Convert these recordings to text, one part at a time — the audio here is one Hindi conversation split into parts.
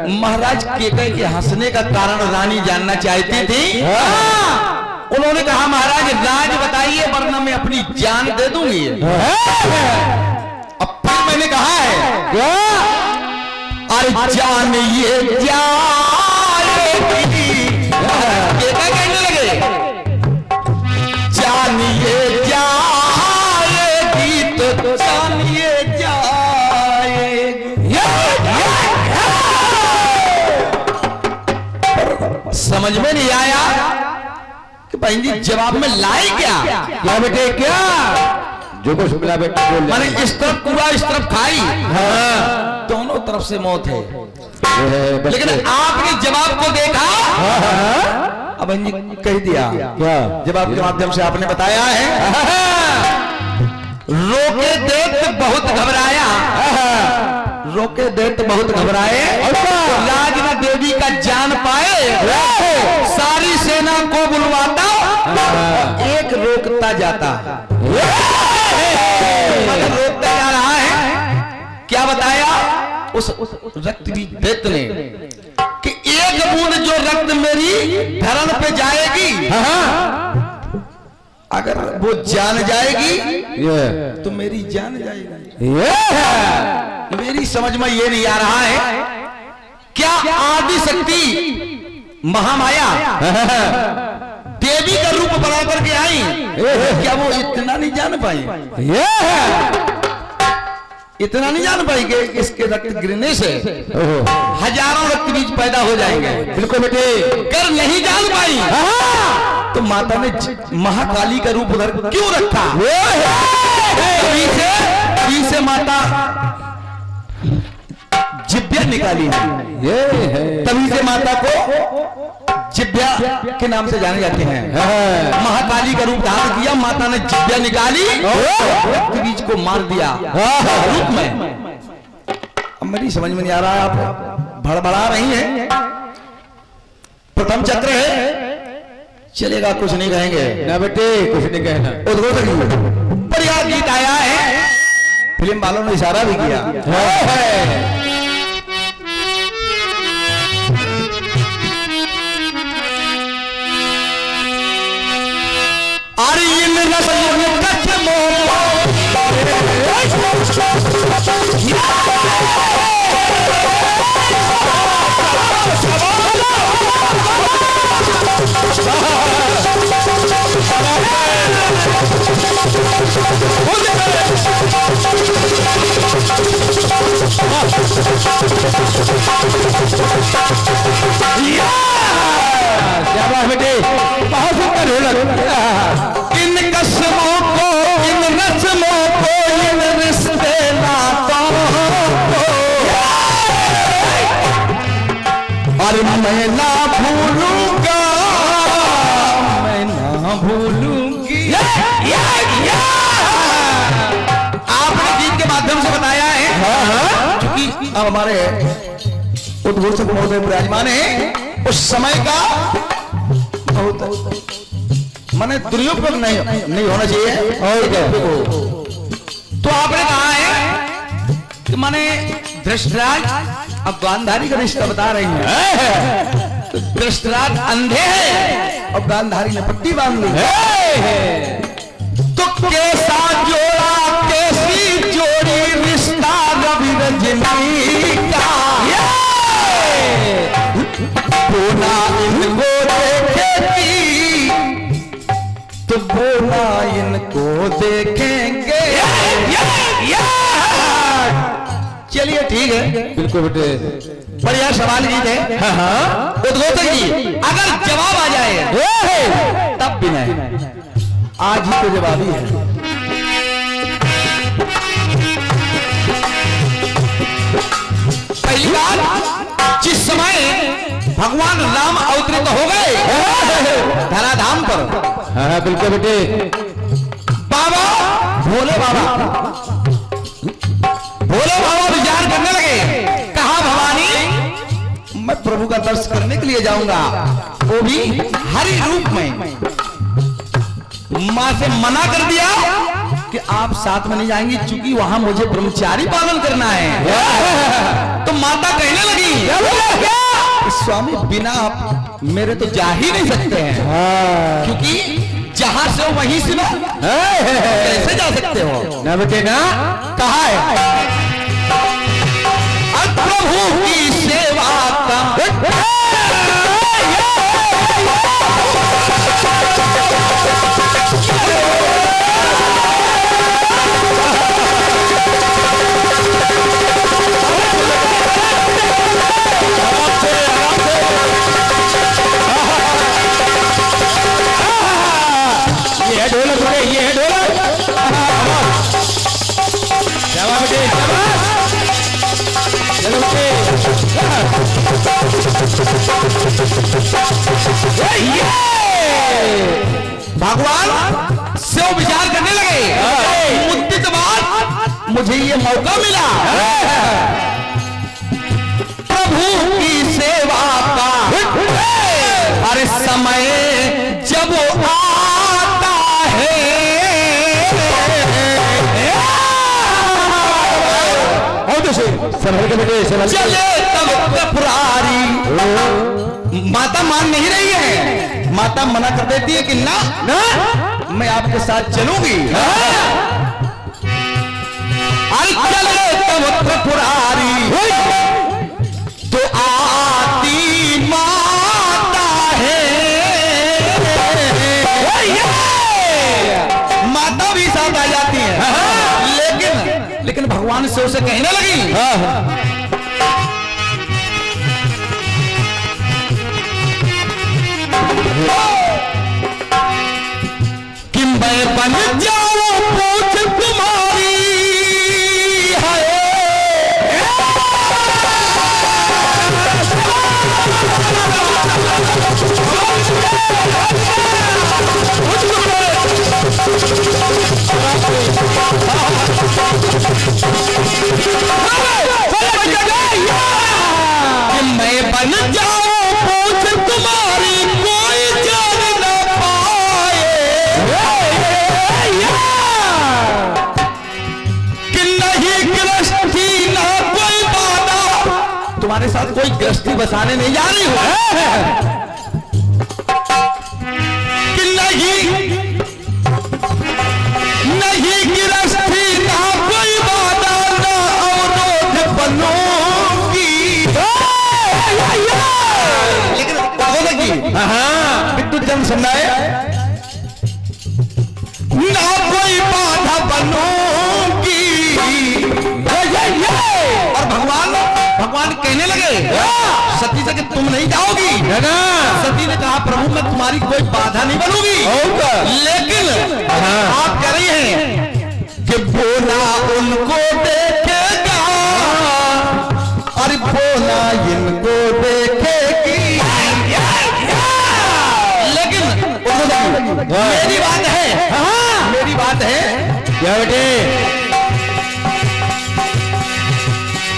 महाराज केकई के हंसने का कारण रानी जानना चाहती थी। उन्होंने कहा महाराज राज बताइए वरना मैं अपनी जान दे दूंगी। अब फिर मैंने कहा है अरे जान ये जाएगी, केकई कहने लगे जान ये जाएगी तो जान ये समझ में नहीं आया कि बहन जी जवाब में लाए क्या बेटे क्या जो कुछ मिला बेटा मैंने इस तरफ पूरा इस तरफ खाई। दोनों तरफ से मौत है। लेकिन आपने जवाब को देखा। अब बहन जी कह दिया क्या जवाब के माध्यम से आपने बताया है रोके देख बहुत घबराया, रोके देख बहुत घबराए, राजना देवी का जान पाए, सारी सेना को बुलवाता, एक रोकता जाता, रोकता जा रहा है। क्या बताया उस रक्तबीज दैत्य ने कि एक बूंद जो रक्त मेरी धरण पे जाएगी, अगर वो जान जाएगी तो मेरी जान जाएगी। मेरी समझ में ये नहीं आ रहा है क्या आदि शक्ति महामाया देवी का रूप बना करके आई, क्या वो इतना नहीं जान पाई? इतना नहीं जान पाई कि इसके रक्त गिरने से हजारों रक्त बीज पैदा हो जाएंगे। बिल्कुल बेटे कर नहीं जान पाई तो माता ने महाकाली का रूप उधर क्यों रखा? तभी से माता जिब्या निकाली, तभी से माता को जिब्या के नाम से जाने जाते हैं। महाकाली का रूप धारण किया, माता ने जिब्या निकाली, रक्त बीज को मार दिया रूप में। अब मेरी समझ में नहीं आ रहा है, आप भड़बड़ा रही हैं। प्रथम चक्र है, चलेगा कुछ नहीं कहेंगे ना बेटे, कुछ नहीं कहना। बढ़िया गीत आया है, फिल्म वालों ने इशारा भी किया। बेटे बहुत सुंदर इन कसमों को, इन रस्मों को, इन रिश्ते नातों को और मैं ना भूलूंगा, मैं ना भूलूंगी। आपने गीत के माध्यम से बताया है क्योंकि अब हमारे उद्घोषक महोदय विराजमान है, उस समय का बहुत माने दुरुपयोग नहीं होना चाहिए। और तो आपने कहा है कि माने धृष्टराज अब गांधारी का रिश्ता बता रही है। तो धृष्टराज अंधे हैं और गांधारी ने पट्टी बांध ली है। तो कैसा जोड़ा, कैसी जोड़ी, रिश्ता रवि रजनी का, बोला इनको देखेगी तो बोला इनको देखेंगे। चलिए ठीक है, बिल्कुल बेटे बढ़िया सवाल जीत है। उद्घोषक जी अगर जवाब आ जाए तब भी नहीं, आज ही तो जवाब ही है। पहली बात, जिस समय भगवान राम अवतरित हो गए धराधाम पर, बिल्कुल बेटे बाबा भोले बाबा विचार करने लगे, कहा भवानी मैं प्रभु का दर्शन करने के लिए जाऊंगा, वो भी हरि रूप में। मां से मना कर दिया कि आप साथ में नहीं जाएंगी, चूंकि वहां मुझे ब्रह्मचारी पालन करना है। तो माता कहने लगी स्वामी बिना मेरे तो जा ही नहीं सकते हैं, क्योंकि जहां से हो वहीं से ना कैसे जा सकते हो ना बेटे ना। कहा है प्रभु की सेवा का ये है ढोलक भगवान से विचार करने लगे मुद्दे के बाद मुझे ये मौका मिला प्रभु की सेवा का। अरे समय जब आता है चले तब पुरारी। माता मान नहीं रही है, माता मना कर देती है कि ना ना मैं आपके साथ चलूंगी। अरे चले तब पुरारी तो आती माता है। माता भी साथ आ जाती है, लेकिन भगवान से उसे कहने लगी कि मैं बन जाऊं पूछ तुम्हारी है। कि मैं बन जाऊं पूछ तुम्हारी कोई जान न पाए। कि नहीं गृहस्थी ना कोई बाधा, तुम्हारे साथ कोई गृहस्थी बसाने नहीं जा रही हूं। कि नहीं गृहस्थी ना कोई बाधा ना अवरोध बनूंगी। लेकिन विद्युत जन्म सुनाए ना कोई बाधा बनूंगी। और भगवान कहने लगे सती से कि तुम नहीं जाओगी। सती ने कहा प्रभु मैं तुम्हारी कोई बाधा नहीं बनूंगी, लेकिन आप कह रही हैं कि भोला उनको देखेगा और भोला इनको देखेगी। लेकिन मेरी बात है, मेरी बात है क्या बेटे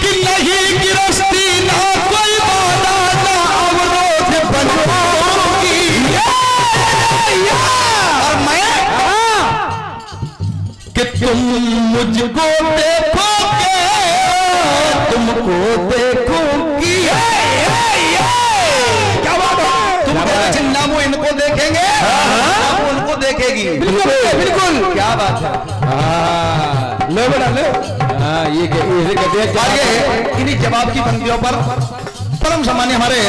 कि नहीं गृहस्थी ना कोई बाधा ना अवरोध बनूंगी। और मैं कि तुम मुझको देखोगे तुमको देखूंगी। क्या बात है, तुम चिन्ना वो इनको देखेंगे आप उनको देखेगी। बिल्कुल बिल्कुल क्या बात है। लो बेटा लो। ये आगे इन्हीं जवाब की पंक्तियों पर परम सम्मान्य हमारे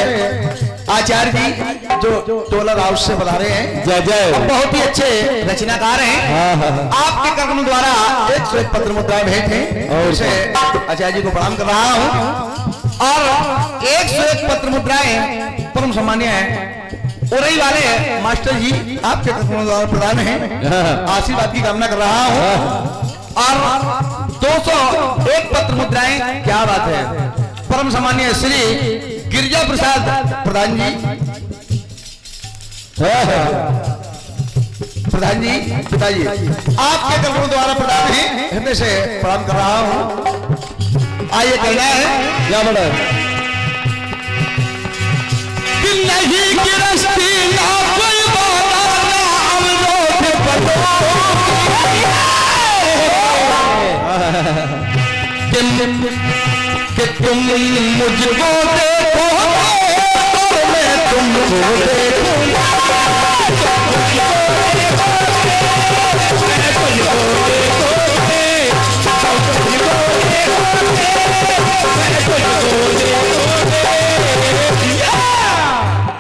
आचार्य जी जो टोला राव से बता रहे हैं, जय जय, बहुत ही अच्छे रचनाकार हैं। आपके कर्म द्वारा 101 पत्र मुद्राएं भेंट हैं और उसे आचार्य जी को प्रणाम कर रहा हूं। और 101 पत्र मुद्राएं परम सम्मान्य है उरई वाले मास्टर जी आपके कर्म द्वारा प्रदान है, आशीर्वाद की कामना कर रहा हूं। और 201 पत्र मुद्राएं, क्या बात है, परम सम्मान्य श्री गिरिजा प्रसाद प्रधान जी, प्रधान जी पिताजी आपके कर्मों द्वारा प्रदान है, हृदय से प्रणाम कर रहा हूं। आइए कहना है क्या बड़ा कि नहीं गृहस्थी ना कोई बाधा ना अवरोध बनूंगी। कि तुम मुझको देखो और मैं तुमको देखूंगा।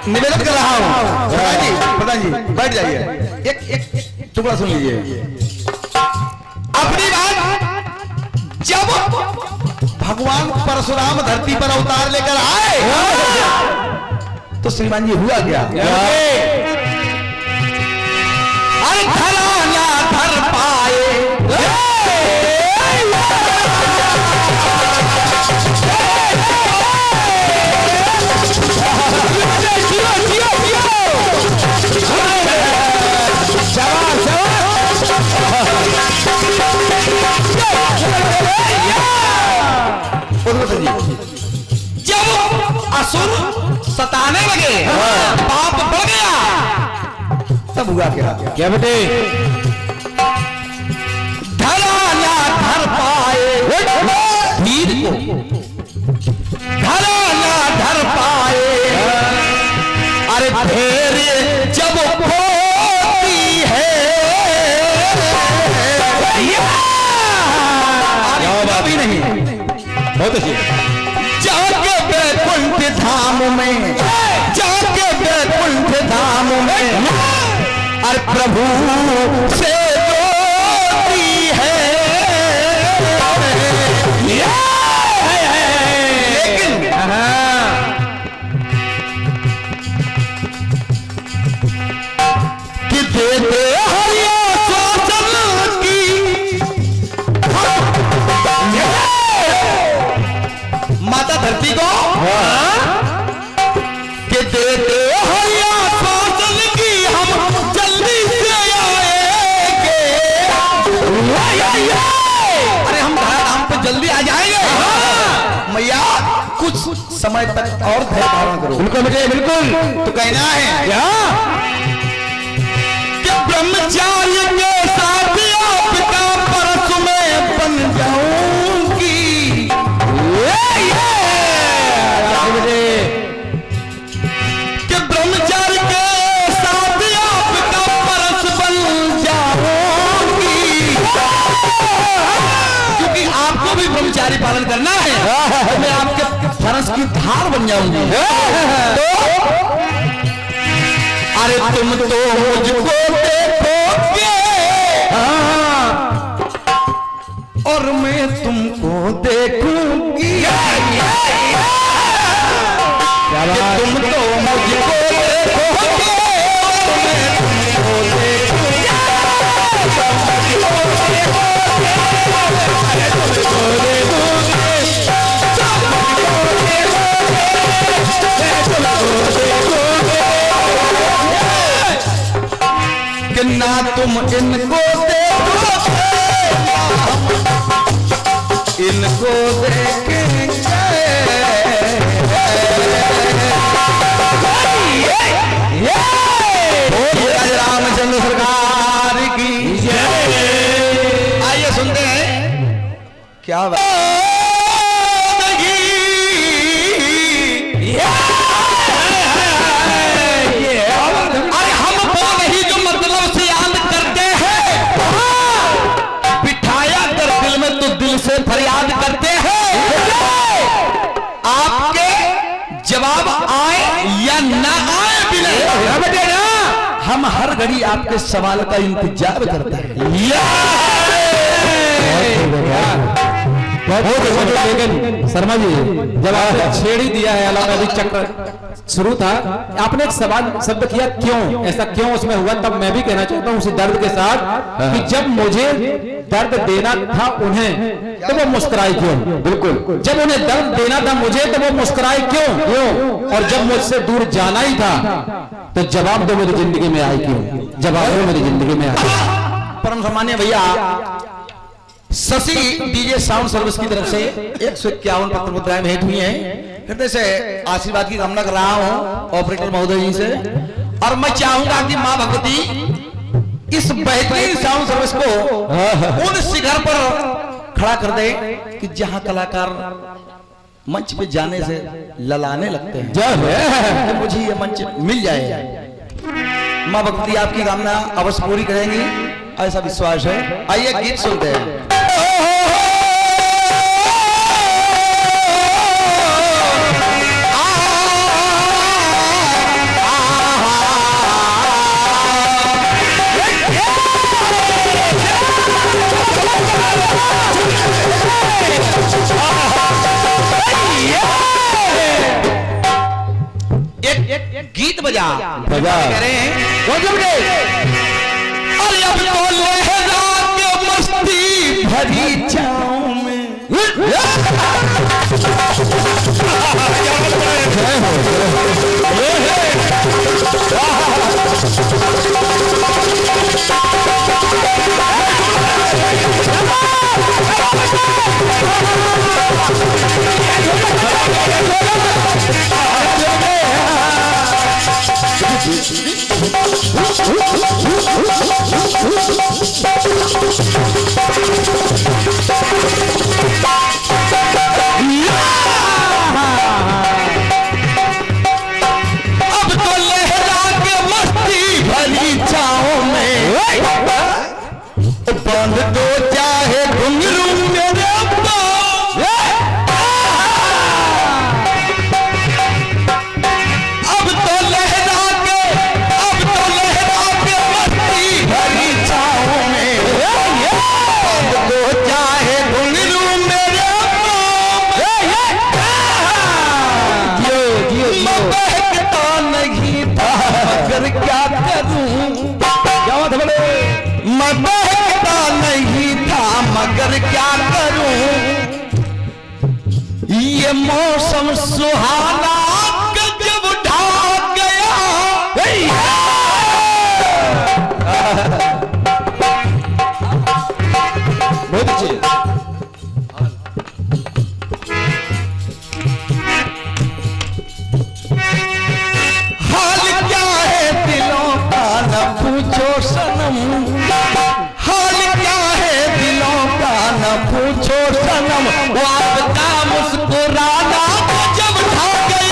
निवेदन कर रहा हूँ प्रधान जी बैठ जाइए, एक टुकड़ा सुन लीजिए अपनी बात। जब भगवान परशुराम धरती पर अवतार लेकर आए तो श्रीमान जी हुआ क्या? अरे धरा ना धर पाए, जब असुर सताने लगे, पाप बढ़ गया, तब हुआ क्या? क्या बेटे? धरा ना धर पाए वीर को, धरा ना धर पाए। अरे ढेर जब होती है अभी नहीं, बहुत अच्छी। जाके वैकुंठ धाम में, जाके वैकुंठ धाम में, अरे प्रभु से जोड़ी है। लेकिन कि दे दे हरिया स्वाचल की माता धरती को कि दे दे हरिया स्वाचल की, हम जल्दी से आएंगे। अरे हम धाम पे जल्दी आ जाएंगे। मैया कुछ समय तक और धैर्य धारण करो। बिल्कुल बेटे बिल्कुल। तो कहना है क्या कि ब्रह्मचार्य के साथ आपका परस में बन जाऊंगी। कि ब्रह्मचार्य के साथ आपका परस बन जाऊंगी, क्योंकि आपको भी ब्रह्मचारी पालन करना है। तो मैं आपके फरस की धार बन जाऊंगी। तो अरे तुम तो मुझको देखोगे और मैं तुमको देखूंगी। तुम तो मुझको देखोगे और मैं तुमको देखूंगी। कि ना तुम इनको देखोगे, इनको देखेंगे। रामचंद्र सरकार की जय। आइए सुनते हैं क्या बात। अरे हम वो नहीं जो मतलब से याद करते हैं, बिठाया कर दिल में तो दिल से फरियाद करते हैं। आपके जवाब आए या ना आए बिना हम हर घड़ी आपके सवाल का इंतजार करते हैं। लेकिन शर्मा जी जब आपने छेड़ ही दिया है अलौकिक चक्र शुरू था, आपने एक सवाल शब्द किया क्यों, ऐसा क्यों उसमें हुआ, तब मैं भी कहना चाहता हूँ उसी दर्द के साथ कि जब मुझे दर्द देना था उन्हें तो वो मुस्कुराए क्यों। बिल्कुल, जब उन्हें दर्द देना था मुझे तो वो मुस्कुराए क्यों, और जब मुझसे दूर जाना ही था तो जवाब दो मेरी जिंदगी में आई क्यों, जवाब दो मेरी जिंदगी में आई। परम सम्मान्य भैया शशि डीजे साउंड सर्विस की तरफ से 151 पत्र मुद्राएं भेंट हुई हैं। हृदय से आशीर्वाद की कामना कर रहा हूं ऑपरेटर महोदय जी से, और मैं चाहूंगा कि मां भगवती इस बेहतरीन साउंड सर्विस को उन शिखर पर खड़ा कर दे कि जहां कलाकार मंच पे जाने से ललाने लगते हैं जय है कि मुझे ये मंच मिल जाए। माँ भगवती आपकी कामना अवश्य पूरी करेंगी, ऐसा विश्वास है। आइए गीत सुनते हैं। एक गीत बजा कह रहे हैं अरे अब तो लहरा के मस्ती भरी छाँव में अब तो लहरा के मस्ती भरी छाँव में बंद दो चाहे घुंघरू मेरे पाँव। अब तो लहरा के मस्ती भरी छाँव में बंद दो चाहे घुंघरू मेरे पाँव। बहकता नहीं था मगर क्या करूं, मैं बहकता नहीं था मगर क्या करूं, ये मौसम सुहाना गजब ढा गया। बहुत अच्छी हाल क्या है दिलों का न पूछो सनम, हाल क्या है दिलों का न पूछो सनम, वो आपका मुस्कुराना जब ढा गए।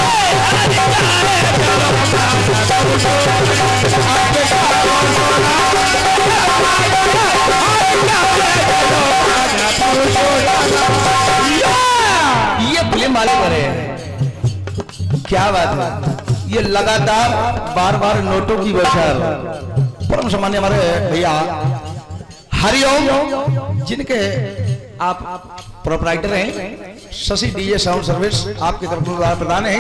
ये फिल्म वाले करे हैं, क्या बात है। ये लगातार बार बार नोटों की बौछार। परम सम्मान्य हमारे भैया हरिओम जिनके आप प्रोपराइटर हैं, शशि डीजे साउंड सर्विस आपकी तरफ से प्रदान है,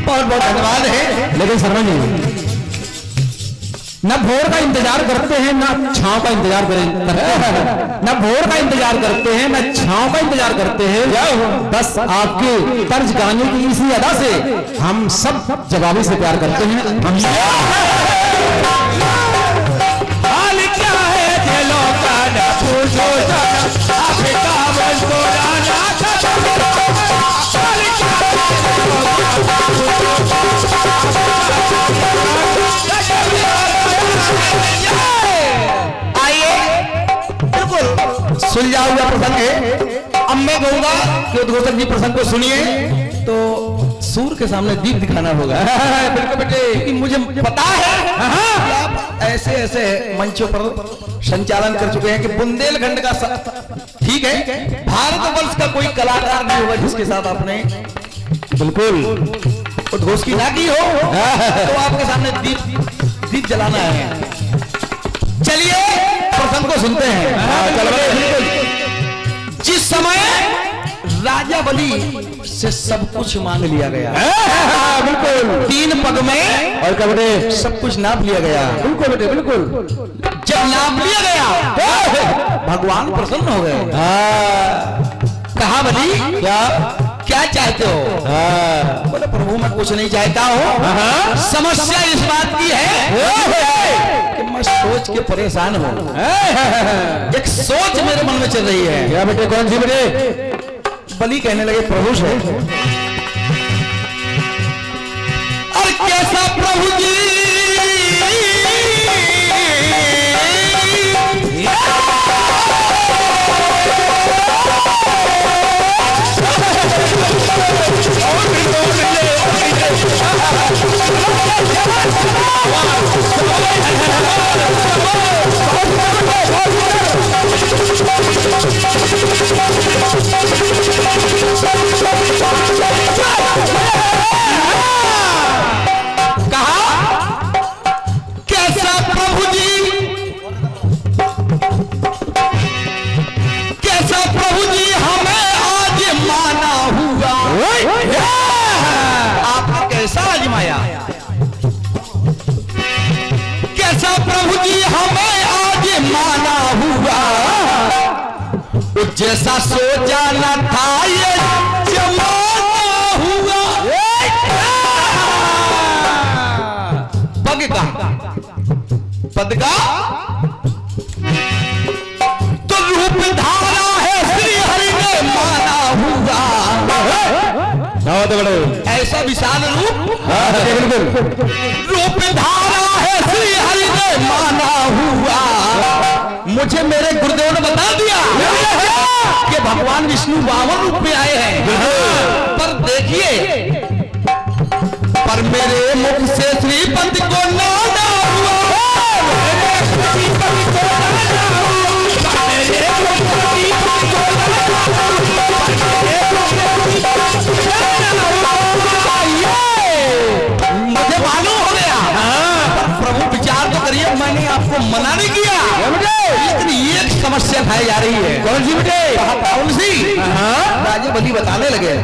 बहुत बहुत धन्यवाद है। लेकिन शर्मा जी न भोर का इंतजार करते हैं न छांव का इंतजार करते हैं, न भोर का इंतजार करते हैं न छांव का इंतजार करते हैं। बस आपके तर्ज गाने की इसी अदा से हम सब जवाबी से प्यार करते हैं। हम हाल क्या है दिलों का न पूछो सनम, आपका मुस्कुराना हाल क्या सुलझा हुआ प्रसंग है। अब मैं कहूंगा कि उद्घोषक जी प्रसंग को सुनिए तो सूर के सामने दीप दिखाना होगा। बिल्कुल बेटे, क्योंकि मुझे पता है कि आप ऐसे ऐसे मंचों पर संचालन कर चुके हैं कि बुंदेलखंड का ठीक है, भारतवर्ष का कोई कलाकार नहीं होगा जिसके साथ आपने बिल्कुल उद्घोष की ना की हो। तो आपके सामने दीप जलाना है। चलिए प्रसंग को सुनते हैं। जिस समय राजा बलि से सब कुछ मांग लिया गया, बिल्कुल 3 पग में, और क्या बेटे सब कुछ नाप लिया गया। बिल्कुल बेटे बिल्कुल। जब नाप लिया गया तो भगवान प्रसन्न हो गए। कहा बलि क्या चाहते हो? बोले प्रभु मैं कुछ नहीं चाहता हूँ, समस्या इस बात की है कि मैं सोच के परेशान हूँ। एक सोच मेरे मन में चल रही है। क्या बेटे कौन सी बेटे? बलि कहने लगे प्रभु से, और कैसा प्रभु जी कैसा प्रभु जी, कैसा प्रभु जी हमें आज माना हुआ। आपने कैसा आजमाया, कैसा प्रभु जी हमें आज माना हुआ। जैसा सोचा न था ये जमाना हुआ। पग का पद का तो रूप धारा है श्री हरि ने माना हुआ। ऐसा विशाल रूप, रूप धारा है श्री हरि ने माना हुआ। मुझे मेरे गुरुदेव ने बता दिया कि भगवान विष्णु 52 रूप में आए हैं, पर देखिए, पर मेरे मुख से श्रीपद को नाना हुआ। मुझे मालूम हो गया, प्रभु विचार तो करिए, मैंने आपको मना नहीं किया, लेकिन एक समस्या खाई जा रही है। कौन सी बेटे? कौन सी? राजे बली बताने लगे।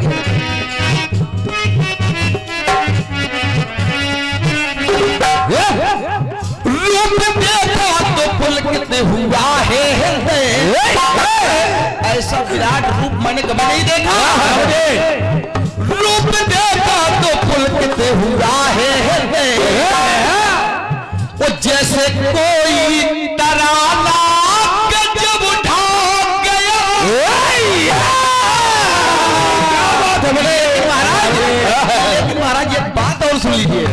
रूप देखा तो पुलकित हुआ है, ऐसा विराट रूप मैंने कभी नहीं देखा। रूप देखा तो पुलकित हुआ है, वो जैसे कोई तराना गजब उठा गया। महाराज ये बात और सुन लीजिए,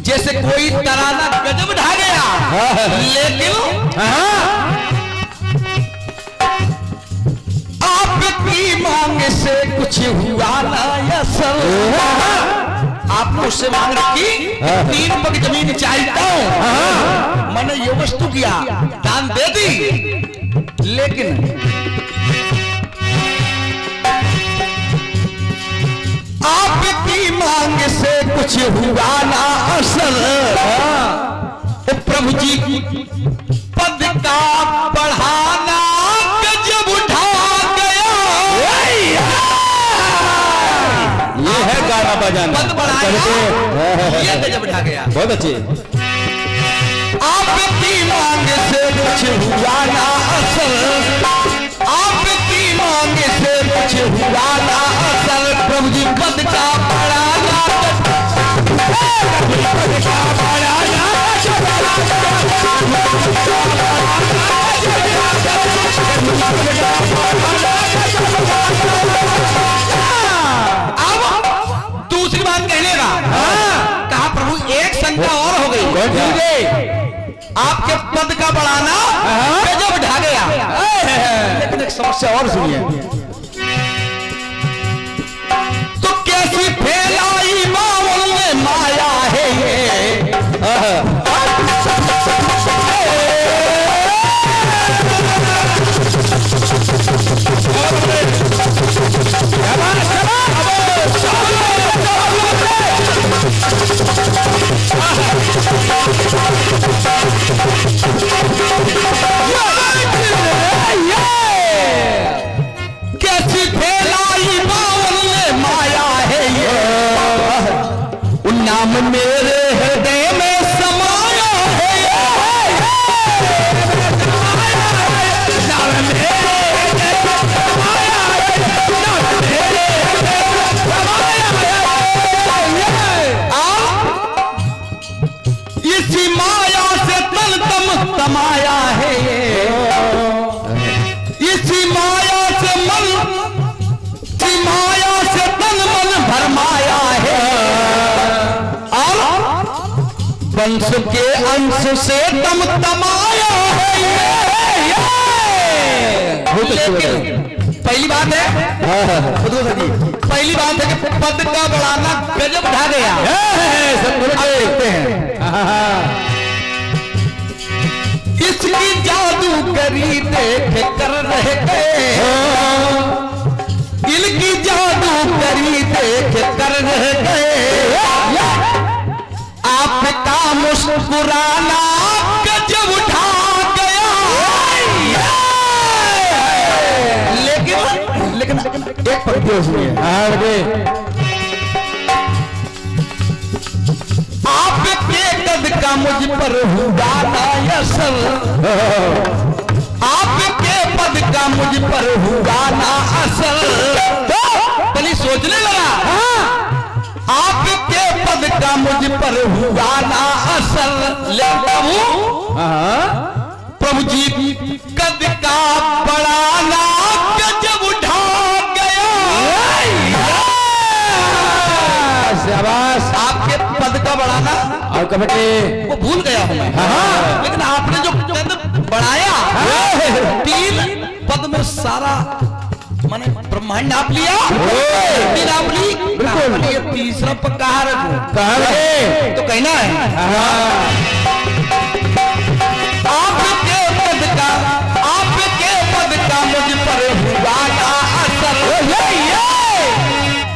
जैसे कोई तराना गजब ढा गया, लेकिन आपकी मांग से कुछ हुआ ना असर। आपने उससे मांग रखी 3 पग जमीन चाहता हूं, मैंने ये वस्तु किया, दान दे दी, लेकिन आपकी मांग से कुछ हुआ ना असर। तो प्रभु जी पद का बढ़ाना गजब उठा गया। ये है गाना बजाना, पद बढ़ाया, ये गजब उठा गया। बहुत अच्छे। आपकी मांग से कुछ हुआ ना असर, आपकी मांग से कुछ हुआ ना असर। प्रभु जी पद का बढ़ाना, पद का बढ़ाना, अब दूसरी बात कहने का, कहा प्रभु एक शंका और हो गई। आपके पद का बढ़ाना गजब ढा गया, लेकिन एक समस्या और सुनिए। तो कैसी फैलाई बावल में माया है ये, कैसी फैलाई बावल में माया है ये, नाम मेरे हृदय में समाया है। नाम मेरे हृदय में समाया है, नाम मेरे हृदय में समाया है। इसी माया से तन तम तमाया है, इसी माया से मन, इसी माया से तन मन भरमाया है, और वंश के अंश से तम तमाया है। लेकिन पहली बात है, पहली पहली बात है कि पद का बढ़ाना गजब ढा गया। सब देखते हैं इसकी जादूगरी देख कर रह गए, इनकी जादूगरी देख कर रह गए, आपका मुस्कुराना गजब उठा गया। लेकिन एक पंक्ति उसमें आपके कद का मुझ पर हुआ ना असर, आपके पद का मुझ पर हुआ ना असर। पहले सोचने लगा आपके पद का मुझ पर हुआ ना असर, लेकिन प्रभु जी कद का बढ़ाना गजब उठा गया। शाबाश। आपके पद का बढ़ाना और कबड्डी वो भूल गया हूं मैं, लेकिन आपने जो कद बढ़ाया 3 पद में सारा माने ब्रह्मांड आप लिया, तीन आप ली, बिल्कुल ये तीसरा पद कहाँ रखूं तो कहना है आपके पद का मुझ पर हुआ ना असर,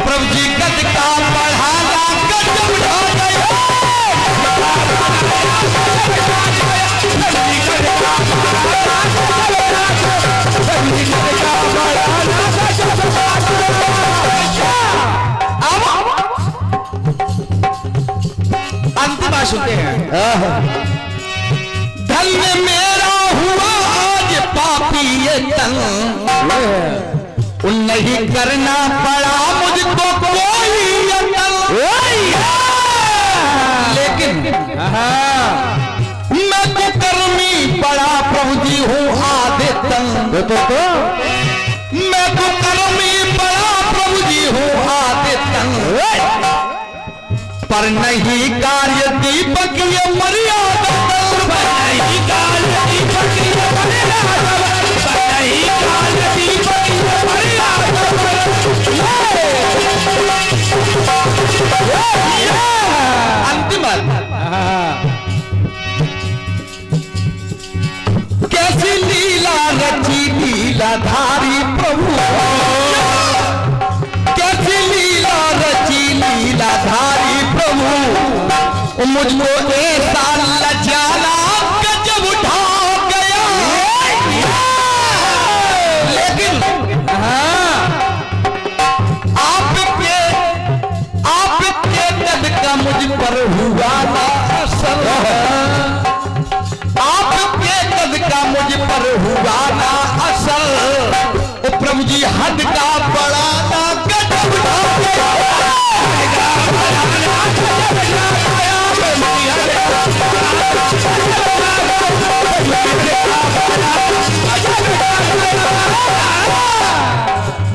प्रभु जी कद का बढ़ाना गजब उठा गया। अंतिम सुनते हैं धन्य मेरा हुआ आज पापी ये तन, नहीं करना पड़ा मुझको कोई यतन, लेकिन मैं तो कर्मी पड़ा प्रभु जी हूँ आधे तन, मैं तो कर्मी पड़ा प्रभु जी हूँ आधे तन, पर नहीं कार्य दीपक ये मर्यादा, नहीं कार्य दीपक ये मर्यादा, नहीं कार्य दीपक ये मर्यादा। अंतिम कैसी लीला रची लीलाधारी प्रभु, कैसी लीला रची लीलाधारी प्रभु, मुझको ऐसा लजाना गजब उठा गया। लेकिन आपके कद का मुझ पर हुआ ना असर, आपके कद का मुझ पर हुआ ना असर, ओ प्रभु जी हद का बढ़ाना गजब उठा गया।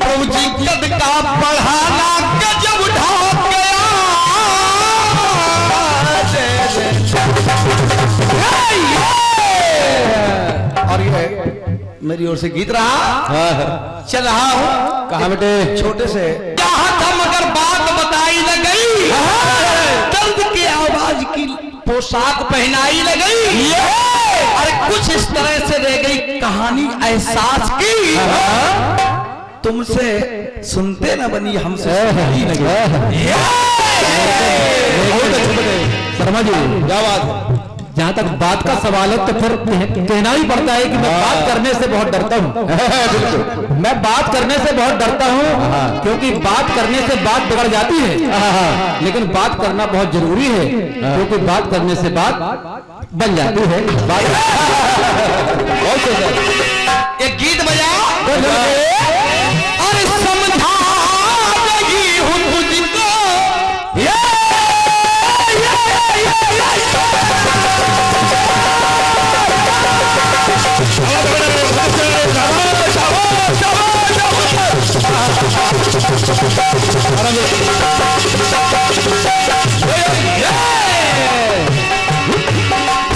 प्रभु जी कद का बढ़ाना गजब उठा गया। और ये मेरी ओर से गीत रहा, चल रहा हूँ कहा बेटे छोटे से जहां था मगर बात बताई न गई, दर्द की आवाज की पोशाक पहनाई न गई, और कुछ इस तरह से रह गई कहानी एहसास की, तुमसे सुनते न बनी हमसे सुनाई न गई। शर्मा जी क्या बात, जहाँ तक बात का सवाल है तो फिर कहना ही पड़ता है कि मैं बात करने से बहुत डरता हूँ। मैं बात करने से बहुत डरता हूँ क्योंकि बात करने से बात बिगड़ जाती है, लेकिन बात करना बहुत जरूरी है क्योंकि बात करने से बात बन जाती है। एक गीत बजाओ और समझा रही हूँ तुझको,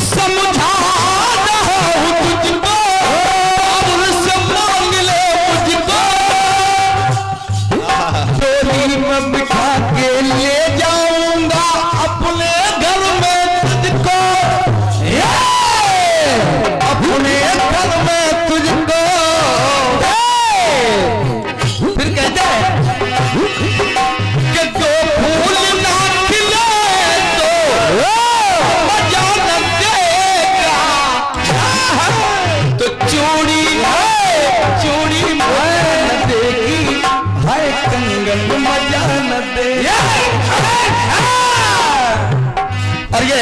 समझा रहा हूँ तुझको, अब से मांग ले मुझको।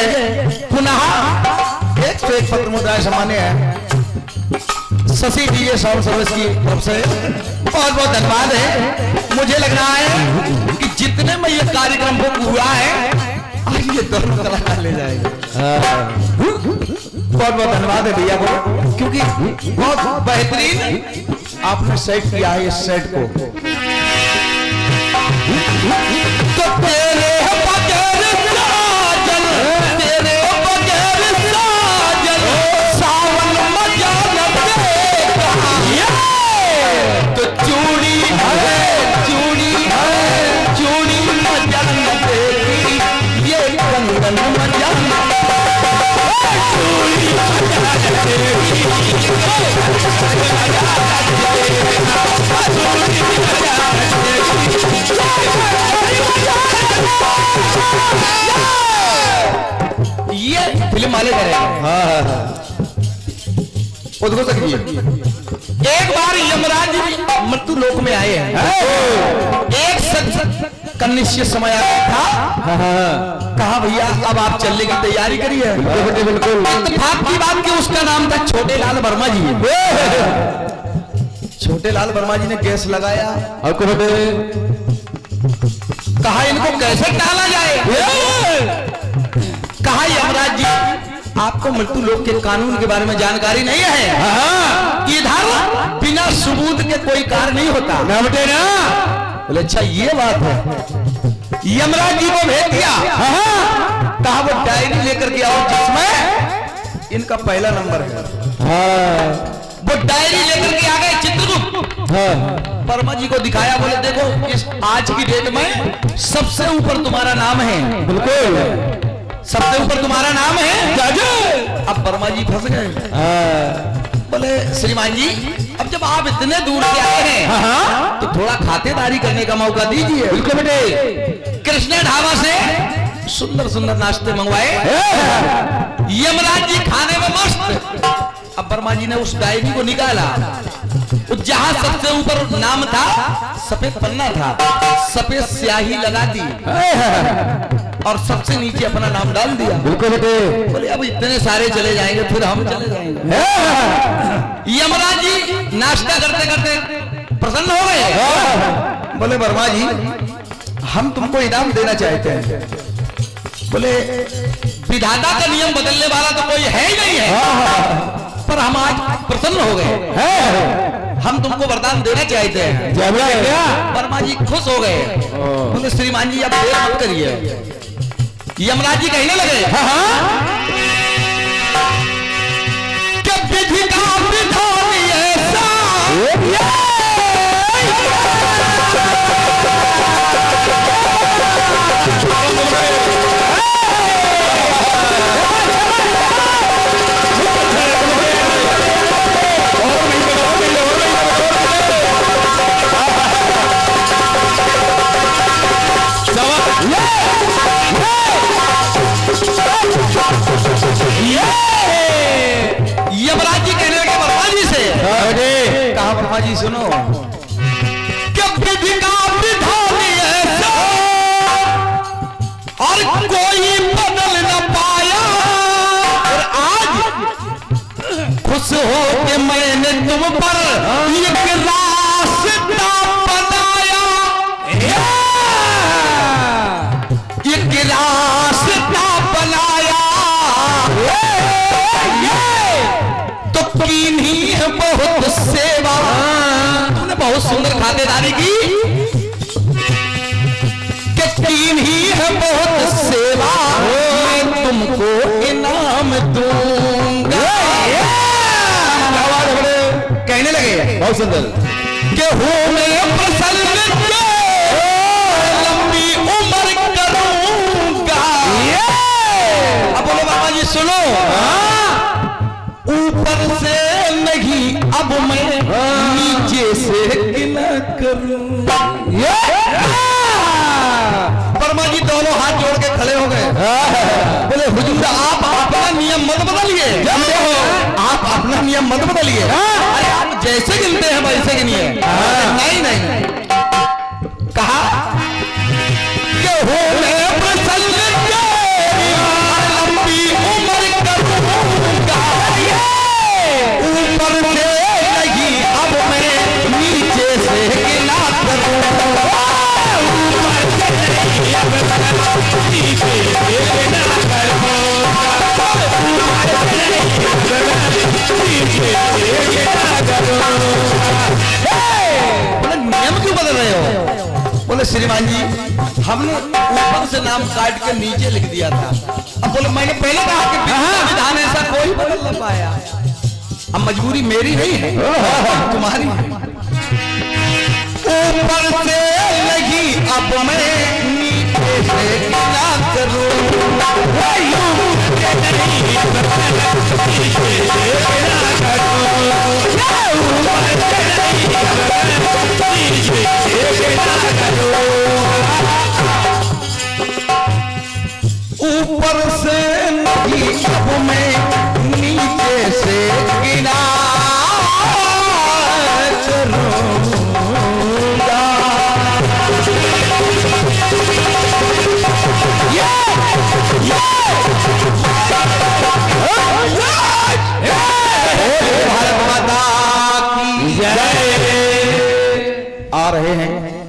मुझे पुनः एक तो एक पत्र मुद्राएं सामान्य है शशि डीजे साउंड सर्विस की तरफ से बहुत बहुत धन्यवाद है। मुझे लग रहा है कि जितने में ये कार्यक्रम बुक हुआ है आज ये दोनों कलाकार ले जाएंगे। बहुत बहुत धन्यवाद है भैया को, क्योंकि बहुत बेहतरीन आपने सेट किया है इस सेट को। तो तेरे बगैर साजन, तेरे बगैर साजन, सावन मजा न देगा। तो चूड़ी है, चूड़ी है, चूड़ी मजा न देगी, ये कंगन मजा न चूड़ी मजा न देगी, ये फिल्म वाले करेंगे। उद्घोषक जी एक बार यमराज मृत्यु लोक में आए हैं। एक सच का निश्चित समय आया था, कहा भैया अब आप चलने की तैयारी करिए। बिल्कुल इत्तेफाक की बात कि उसका नाम था छोटे लाल वर्मा जी। छोटे लाल वर्मा जी ने गैस लगाया और कहा इनको कैसे टाला जाए। कहा यमराज जी आपको मृत्यु लोक के कानून के बारे में जानकारी नहीं है, इधर बिना सबूत के कोई कार्य नहीं होता ना बेटे ना। बोले अच्छा ये बात है। यमराज जी को भेज दिया, कहा वो डायरी लेकर के आओ जिसमें इनका पहला नंबर है। वो डायरी लेकर के आ गए चित्रगुप्त, वर्मा जी को दिखाया। बोले देखो इस आज की डेट में सबसे ऊपर तुम्हारा नाम है। बिल्कुल सबसे ऊपर तुम्हारा नाम है। अब वर्मा जी फंस गए। बोले श्रीमान जी अब जब आप इतने दूर से आए हैं तो थोड़ा खातेदारी करने का मौका दीजिए। बिल्कुल बेटे। कृष्ण ढाबा से सुंदर सुंदर नाश्ते मंगवाए। यमराज जी खाने में मस्त। अब वर्मा जी ने उस डायरी को निकाला, जहां सबसे ऊपर नाम था सफेद पन्ना था, सफेद स्याही लगा दी और सबसे नीचे अपना नाम डाल दिया। बिल्कुल बेटे। बोले अब इतने सारे चले जाएंगे फिर हम चले जाएंगे। यमराज जी नाश्ता करते करते प्रसन्न हो गए। बोले वर्मा जी हम तुमको इनाम देना चाहते हैं। बोले विधाता का नियम बदलने वाला तो कोई है ही नहीं है, पर हम आज प्रसन्न हो गए, हम तुमको वरदान देना चाहते हैं। वर्मा जी खुश हो गए। बोले श्रीमान जी आप देर मत करिए। यमराज जी कहने लगे कि विधि का विधान ऐसा यमराज जी कहने लगे वर्मा जी से। कहा वर्मा जी सुनो कि विधि का विधान ऐसा और कोई बदल न पाया, और आज खुश हो के मैंने तुम पर एक रास्ता बनाया, एक रास्ता बनाया। तो किन्हीं है बहुत सेवा, तुमने बहुत सुंदर खातेदारी की। कि किन्हीं है बहुत सेवा, मैं तुमको इनाम दूंगा। कहने लगे बहुत सुंदर कि हूं मैं प्रसन्न के लंबी उम्र करूंगा। अब बोलो बाबा जी सुनो, ऊपर से नहीं अब मैं नीचे से गिना करूं। वर्मा जी दोनों हाथ जोड़ के खड़े हो गए। बोले हुजूर आप अपना नियम मत बदलिए, आप अपना नियम मत बदलिए। अरे आप जैसे गिनते हैं वैसे गिनिए। नहीं नहीं कहा कि हो मैं प्रसन्न बोले नियम क्यों बदल रहे हो? बोले श्रीमान जी हमने ऊपर से नाम काट के नीचे लिख दिया था। अब बोले मैंने पहले कहा कि विधान ऐसा कोई बदल न पाया। अब मजबूरी मेरी नहीं है, तुम्हारी है। ऊपर से नहीं अब मैं नीचे से क्या करूं? ऊपर से नहीं अब मैं नीचे से गिरा करूंगा। भारत माता की जय। आ रहे हैं